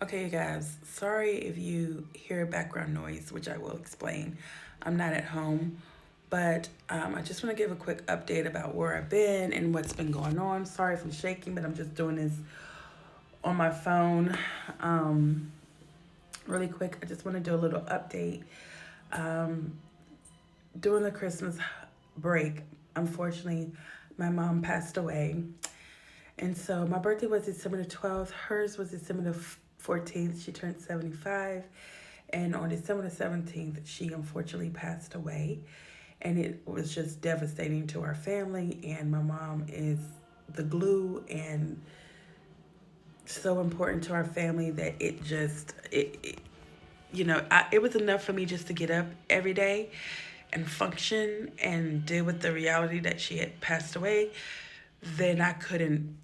Okay, you guys, sorry if you hear background noise, which I will explain. I'm not at home, but I just want to give a quick update about where I've been and what's been going on. Sorry if I'm shaking, but I'm just doing this on my phone. Um, Really quick, I just want to do a little update. Um, During the Christmas break, unfortunately, my mom passed away. And so my birthday was December the 12th. Hers was December the 14th. She turned 75. And on December the 17th, she unfortunately passed away. And it was just devastating to our family. And my mom is the glue and so important to our family that it was enough for me just to get up every day and function and deal with the reality that she had passed away. Then I couldn't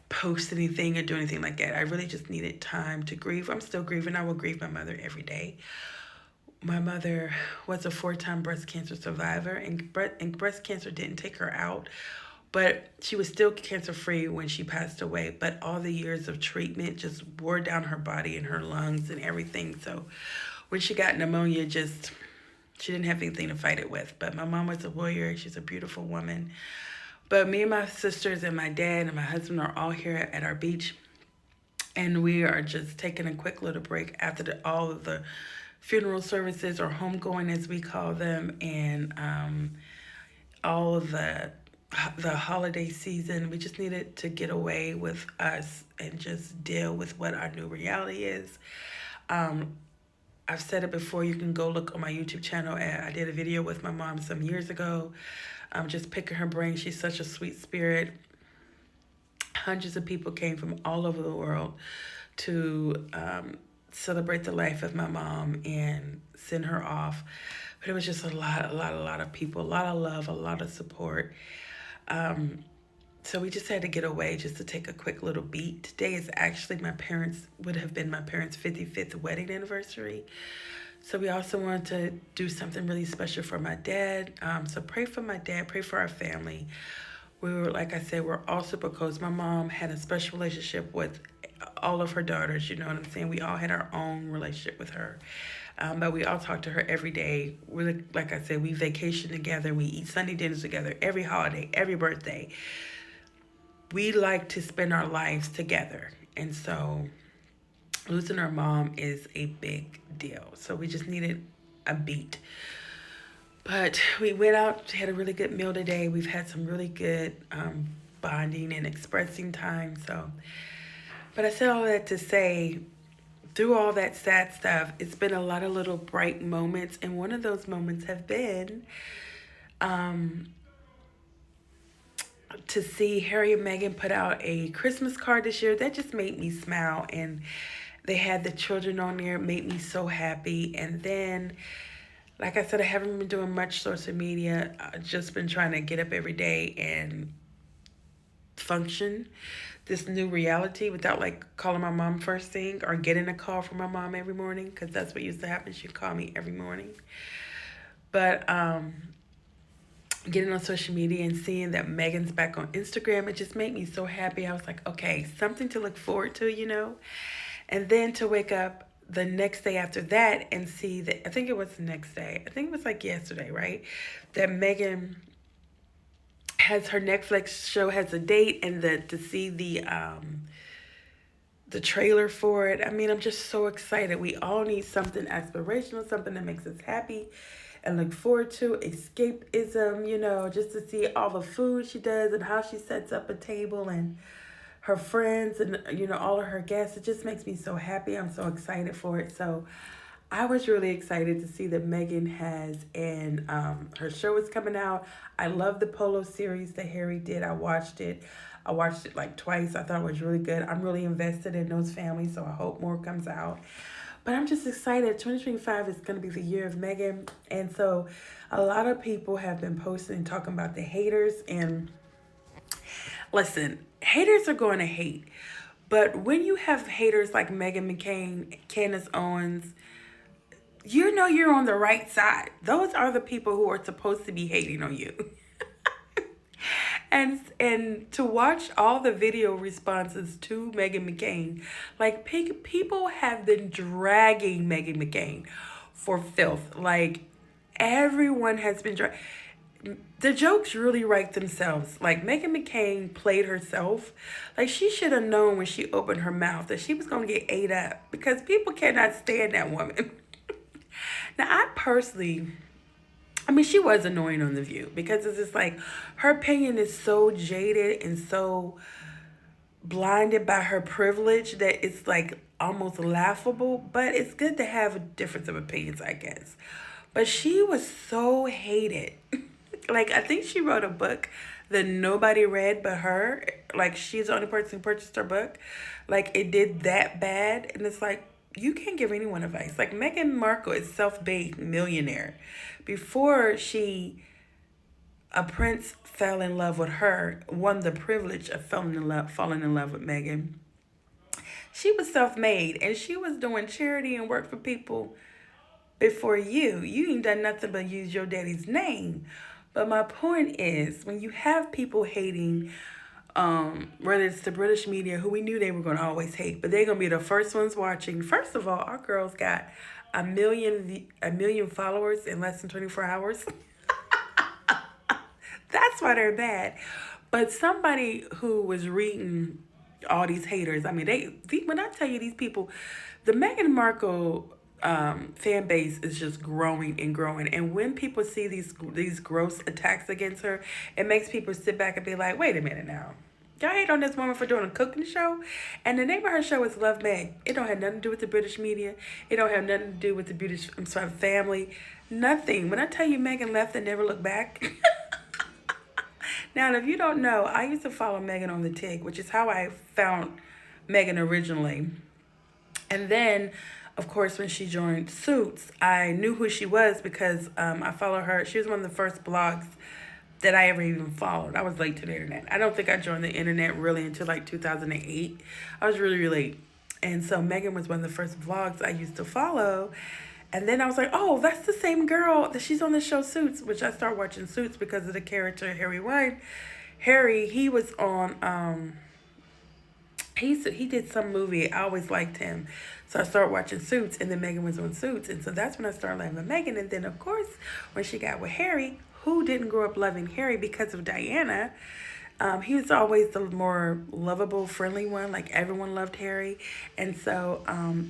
post anything or do anything like that. I really just needed time to grieve. I'm still grieving. I will grieve my mother every day. My mother was a four-time breast cancer survivor, and breast cancer didn't take her out, but she was still cancer free when she passed away. But all the years of treatment just wore down her body and her lungs and everything. So when she got pneumonia, just she didn't have anything to fight it with. But my mom was a warrior. She's a beautiful woman. But me and my sisters and my dad and my husband are all here at our beach, and we are just taking a quick little break after all of the funeral services or homegoing as we call them, and all of the holiday season. We just needed to get away with us and just deal with what our new reality is. Um, I've said it before. You can go look on my YouTube channel. I did a video with my mom some years ago. Just picking her brain. She's such a sweet spirit. Hundreds of people came from all over the world to celebrate the life of my mom and send her off. But it was just a lot of people, a lot of love, a lot of support. Um, so we just had to get away just to take a quick little beat. Today is actually would have been my parents' 55th wedding anniversary. So we also wanted to do something really special for my dad. So pray for my dad, pray for our family. We were, like I said, we're all super close. My mom had a special relationship with all of her daughters. You know what I'm saying? We all had our own relationship with her. But we all talk to her every day. We, like I said, we vacation together. We eat Sunday dinners together every holiday, every birthday. We like to spend our lives together. And so losing our mom is a big deal. So we just needed a beat. But we went out, had a really good meal today. We've had some really good bonding and expressing time. So, but I said all that to say, through all that sad stuff, it's been a lot of little bright moments, and one of those moments have been um, to see Harry and Meghan put out a Christmas card this year. That just made me smile, and they had the children on there. It made me so happy. And then, like I said, I haven't been doing much social media. I've just been trying to get up every day and function this new reality without like calling my mom first thing or getting a call from my mom every morning, because that's what used to happen. She'd call me every morning. But getting on social media and seeing that Megan's back on Instagram, it just made me so happy. I was like, okay, something to look forward to, you know? And then to wake up the next day after that and see that, I think it was the next day, I think it was like yesterday, right? That Megan has her Netflix show has a date, and to see the trailer for it. I mean, I'm just so excited. We all need something aspirational, something that makes us happy and look forward to. Escapism, just to see all the food she does and how she sets up a table and her friends and all of her guests. It just makes me so happy. I'm so excited for it. So I was really excited to see that Megan has, and her show is coming out. I love the Polo series that Harry did. I watched it like twice. I thought it was really good. I'm really invested in those families, so I hope more comes out. But I'm just excited. 2025 is going to be the year of Megan. And so a lot of people have been posting and talking about the haters. And listen, haters are going to hate. But when you have haters like Megan McCain, Candace Owens, you know you're on the right side. Those are the people who are supposed to be hating on you. And to watch all the video responses to Meghan McCain, like people have been dragging Meghan McCain for filth. Like everyone has been the jokes really write themselves. Like Meghan McCain played herself. Like she should have known when she opened her mouth that she was gonna get ate up because people cannot stand that woman. Now I personally, I mean, she was annoying on The View because it's just like her opinion is so jaded and so blinded by her privilege that it's like almost laughable. But it's good to have a difference of opinions, I guess. But she was so hated. Like, I think she wrote a book that nobody read but her. Like, she's the only person who purchased her book. Like, it did that bad. And it's like, you can't give anyone advice. Like, Meghan Markle is self-made millionaire. Before a prince fell in love with her, won the privilege of falling in love with Meghan. She was self-made, and she was doing charity and work for people before you. You ain't done nothing but use your daddy's name. But my point is, when you have people hating, whether it's the British media, who we knew they were going to always hate, but they're going to be the first ones watching. First of all, our girls got a million followers in less than 24 hours. That's why they're bad. But somebody who was reading all these haters, I mean, when I tell you these people, the Meghan Markle fan base is just growing and growing. And when people see these gross attacks against her, it makes people sit back and be like, wait a minute now. Y'all hate on this woman for doing a cooking show? And the name of her show is Love Meg. It don't have nothing to do with the British media. It don't have nothing to do with the British family. Nothing. When I tell you Meghan left and never looked back. Now, if you don't know, I used to follow Meghan on the TIG, which is how I found Meghan originally. And then, of course, when she joined Suits, I knew who she was because I follow her. She was one of the first blogs that I ever even followed. I was late to the internet. I don't think I joined the internet really until like 2008. I was really, really late. And so Meghan was one of the first vlogs I used to follow. And then I was like, oh, that's the same girl that she's on the show Suits, which I started watching Suits because of the character Harry White. Harry, he was on, he did some movie. I always liked him. So I started watching Suits, and then Meghan was on Suits. And so that's when I started loving Meghan. And then, of course, when she got with Harry, who didn't grow up loving Harry because of Diana? He was always the more lovable, friendly one. Like, everyone loved Harry. And so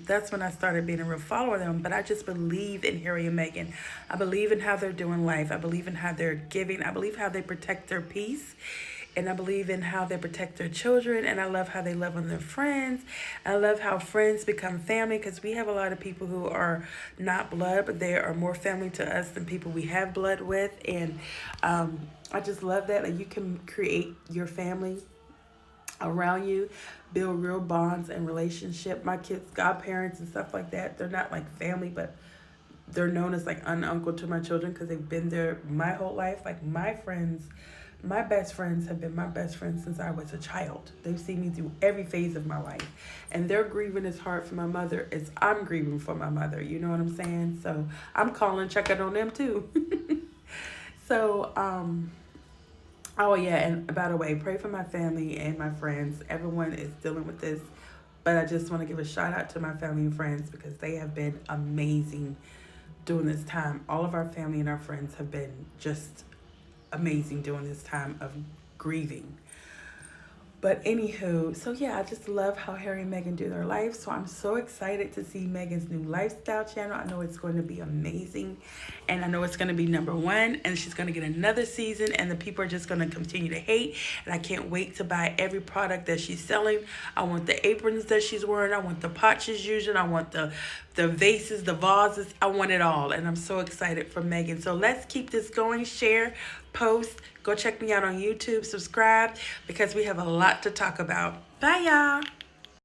that's when I started being a real follower of them. But I just believe in Harry and Meghan. I believe in how they're doing life. I believe in how they're giving. I believe how they protect their peace. And I believe in how they protect their children. And I love how they love on their friends. I love how friends become family, because we have a lot of people who are not blood, but they are more family to us than people we have blood with. And I just love that. Like, you can create your family around you, build real bonds and relationship. My kids, godparents and stuff like that, they're not like family, but they're known as like an uncle to my children because they've been there my whole life. Like, my best friends have been my best friends since I was a child. They've seen me through every phase of my life. And they're grieving as hard for my mother as I'm grieving for my mother. You know what I'm saying? So I'm calling, checking on them too. So, oh yeah, and by the way, pray for my family and my friends. Everyone is dealing with this. But I just want to give a shout out to my family and friends because they have been amazing during this time. All of our family and our friends have been just amazing during this time of grieving. But anywho, so yeah, I just love how Harry and Meghan do their life. So I'm so excited to see Meghan's new lifestyle channel. I know it's going to be amazing. And I know it's going to be #1. And she's going to get another season. And the people are just going to continue to hate. And I can't wait to buy every product that she's selling. I want the aprons that she's wearing. I want the pots she's using. I want the vases, the vases. I want it all. And I'm so excited for Meghan. So let's keep this going. Share, post. Go check me out on YouTube. Subscribe, because we have a lot to talk about. Bye, y'all.